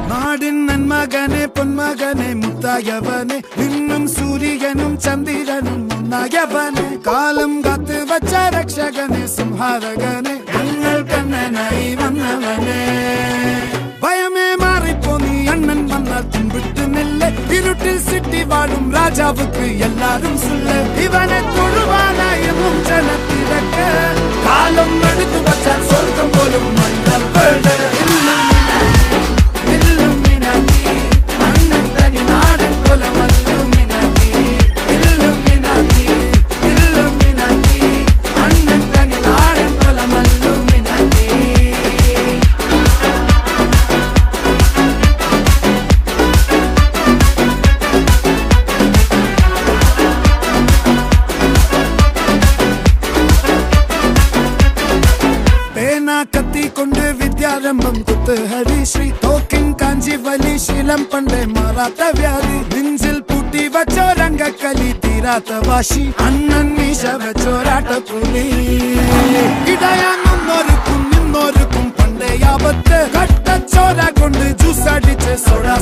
നാടിൻ നന്മകനെ പൊന്മകനെ മുത്തായവനെ നിന്നും സൂര്യനും ചന്ദ്രനും ഒന്നായവനെ കാലം കാത്ത് വച്ച രക്ഷകനെ സംഹാരകനെ ഞങ്ങൾ കണ്ണനായി വന്നവനെ ഭയമേ മാറിപ്പോ നീ അണ്ണൻ വന്നാൽ തുമ്പിട്ടുന്നില്ല ഇരുട്ടിൽ സിറ്റി വാഴും രാജാവുക്ക് എല്ലാരും സുല്ല ഇവനെ തൊഴുവാനായി ജനത്തിരക്ക് കാലം എടുത്തു വച്ചാൽ സ്വർഗം പോലും മണ്ണപ്പേട് കത്തിക്കൊണ്ട് വിദ്യാരംഭം കുത്ത് ഹരിശ്രീ തോക്കിൻ കാഞ്ചി വലി ശീലം പണ്ടേ മാറാത്ത വ്യാധി നെഞ്ചിൽ പൂട്ടി വച്ചോരംഗക്കലി തീരാത്ത വാശി അണ്ണൻ മീശ വെച്ചോരാട്ട പുലി ഇടയാങ്ങുന്നോർക്കും നിന്നോർക്കും പണ്ടേ ആപത്ത് കട്ടച്ചോര കൊണ്ട് ജ്യൂസ് അടിച്ച് സോഡാ